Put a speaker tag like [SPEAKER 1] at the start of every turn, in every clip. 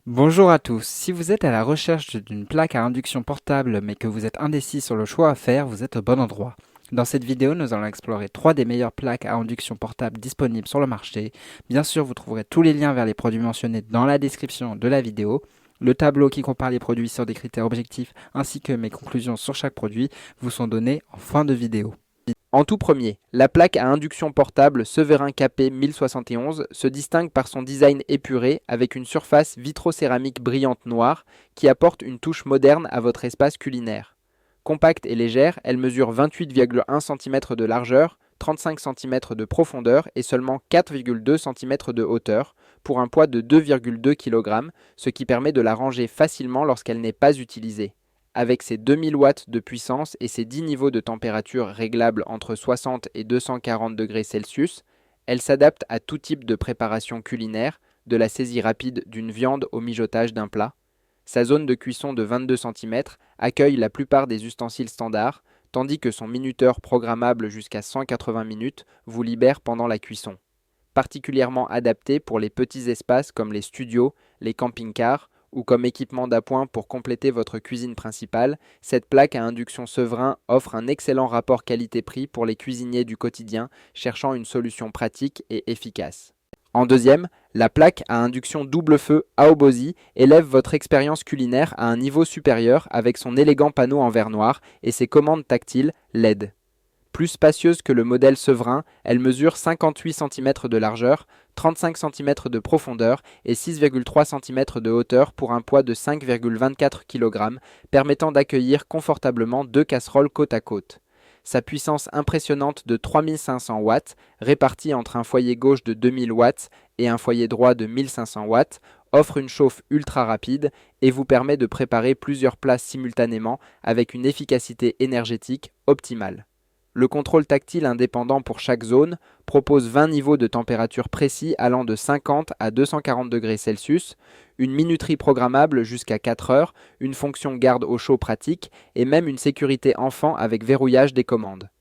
[SPEAKER 1] Bonjour à tous, si vous êtes à la recherche d'une plaque à induction portable mais que vous êtes indécis sur le choix à faire, vous êtes au bon endroit. Dans cette vidéo, nous allons explorer 3 des meilleures plaques à induction portable disponibles sur le marché. Bien sûr, vous trouverez tous les liens vers les produits mentionnés dans la description de la vidéo. Le tableau qui compare les produits sur des critères objectifs ainsi que mes conclusions sur chaque produit vous sont donnés en fin de vidéo.
[SPEAKER 2] En tout premier, la plaque à induction portable Severin KP 1071 se distingue par son design épuré avec une surface vitrocéramique brillante noire qui apporte une touche moderne à votre espace culinaire. Compacte et légère, elle mesure 28,1 cm de largeur, 35 cm de profondeur et seulement 4,2 cm de hauteur pour un poids de 2,2 kg, ce qui permet de la ranger facilement lorsqu'elle n'est pas utilisée. Avec ses 2000 watts de puissance et ses 10 niveaux de température réglables entre 60 et 240 degrés Celsius, elle s'adapte à tout type de préparation culinaire, de la saisie rapide d'une viande au mijotage d'un plat. Sa zone de cuisson de 22 cm accueille la plupart des ustensiles standards, tandis que son minuteur programmable jusqu'à 180 minutes vous libère pendant la cuisson. Particulièrement adapté pour les petits espaces comme les studios, les camping-cars ou comme équipement d'appoint pour compléter votre cuisine principale, cette plaque à induction Severin offre un excellent rapport qualité-prix pour les cuisiniers du quotidien cherchant une solution pratique et efficace. En deuxième, la plaque à induction double feu Aobosi élève votre expérience culinaire à un niveau supérieur avec son élégant panneau en verre noir et ses commandes tactiles LED. Plus spacieuse que le modèle Severin, elle mesure 58 cm de largeur, 35 cm de profondeur et 6,3 cm de hauteur pour un poids de 5,24 kg, permettant d'accueillir confortablement 2 casseroles côte à côte. Sa puissance impressionnante de 3500 watts, répartie entre un foyer gauche de 2000 watts et un foyer droit de 1500 watts, offre une chauffe ultra rapide et vous permet de préparer plusieurs plats simultanément avec une efficacité énergétique optimale. Le contrôle tactile indépendant pour chaque zone propose 20 niveaux de température précis allant de 50 à 240 degrés Celsius, une minuterie programmable jusqu'à 4 heures, une fonction garde au chaud pratique et même une sécurité enfant avec verrouillage des commandes.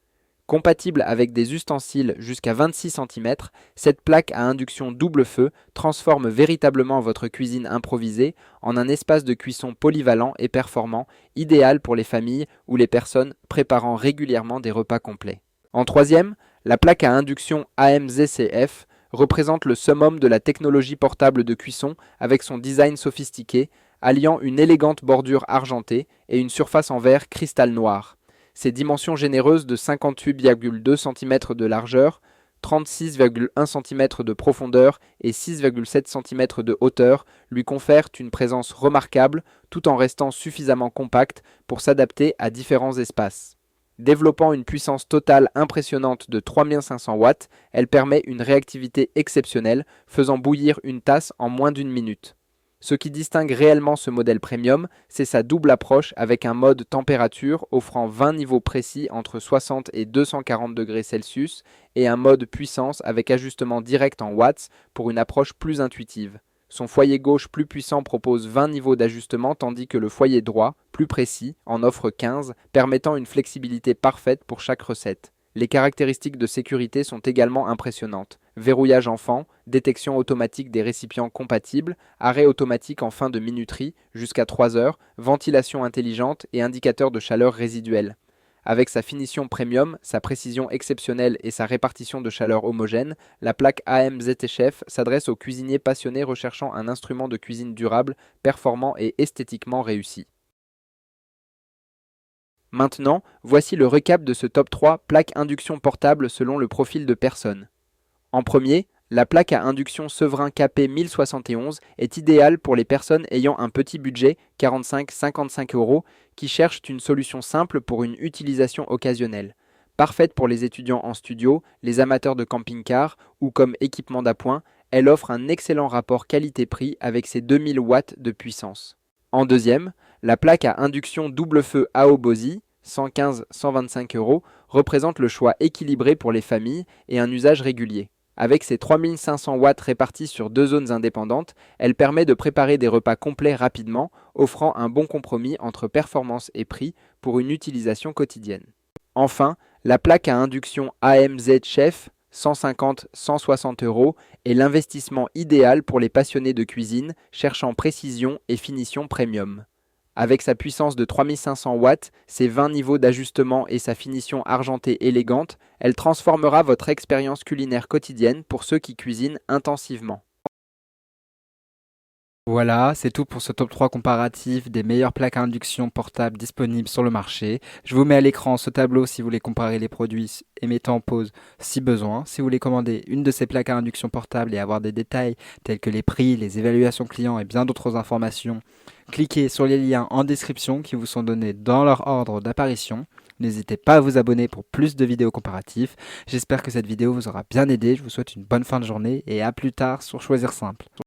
[SPEAKER 2] Compatible avec des ustensiles jusqu'à 26 cm, cette plaque à induction double feu transforme véritablement votre cuisine improvisée en un espace de cuisson polyvalent et performant, idéal pour les familles ou les personnes préparant régulièrement des repas complets. En troisième, la plaque à induction AMZCF représente le summum de la technologie portable de cuisson avec son design sophistiqué, alliant une élégante bordure argentée et une surface en verre cristal noir. Ses dimensions généreuses de 58,2 cm de largeur, 36,1 cm de profondeur et 6,7 cm de hauteur lui confèrent une présence remarquable tout en restant suffisamment compacte pour s'adapter à différents espaces. Développant une puissance totale impressionnante de 3500 watts, elle permet une réactivité exceptionnelle, faisant bouillir une tasse en moins d'une minute. Ce qui distingue réellement ce modèle premium, c'est sa double approche avec un mode température offrant 20 niveaux précis entre 60 et 240 degrés Celsius et un mode puissance avec ajustement direct en watts pour une approche plus intuitive. Son foyer gauche plus puissant propose 20 niveaux d'ajustement tandis que le foyer droit, plus précis, en offre 15, permettant une flexibilité parfaite pour chaque recette. Les caractéristiques de sécurité sont également impressionnantes. Verrouillage enfant, détection automatique des récipients compatibles, arrêt automatique en fin de minuterie jusqu'à 3 heures, ventilation intelligente et indicateur de chaleur résiduelle. Avec sa finition premium, sa précision exceptionnelle et sa répartition de chaleur homogène, la plaque AMZT Chef s'adresse aux cuisiniers passionnés recherchant un instrument de cuisine durable, performant et esthétiquement réussi. Maintenant, voici le récap de ce top 3 plaques induction portable selon le profil de personne. En premier, la plaque à induction Severin KP 1071 est idéale pour les personnes ayant un petit budget, 45-55 euros, qui cherchent une solution simple pour une utilisation occasionnelle. Parfaite pour les étudiants en studio, les amateurs de camping-car ou comme équipement d'appoint, elle offre un excellent rapport qualité-prix avec ses 2000 watts de puissance. En deuxième, la plaque à induction double feu Aobosi, 115-125 euros, représente le choix équilibré pour les familles et un usage régulier. Avec ses 3500 watts répartis sur 2 zones indépendantes, elle permet de préparer des repas complets rapidement, offrant un bon compromis entre performance et prix pour une utilisation quotidienne. Enfin, la plaque à induction AMZ Chef 150-160 euros est l'investissement idéal pour les passionnés de cuisine cherchant précision et finition premium. Avec sa puissance de 3500 watts, ses 20 niveaux d'ajustement et sa finition argentée élégante, elle transformera votre expérience culinaire quotidienne pour ceux qui cuisinent intensivement.
[SPEAKER 1] Voilà, c'est tout pour ce top 3 comparatif des meilleures plaques à induction portables disponibles sur le marché. Je vous mets à l'écran ce tableau si vous voulez comparer les produits et mettez en pause si besoin. Si vous voulez commander une de ces plaques à induction portable et avoir des détails tels que les prix, les évaluations clients et bien d'autres informations, cliquez sur les liens en description qui vous sont donnés dans leur ordre d'apparition. N'hésitez pas à vous abonner pour plus de vidéos comparatives. J'espère que cette vidéo vous aura bien aidé. Je vous souhaite une bonne fin de journée et à plus tard sur Choisir Simple.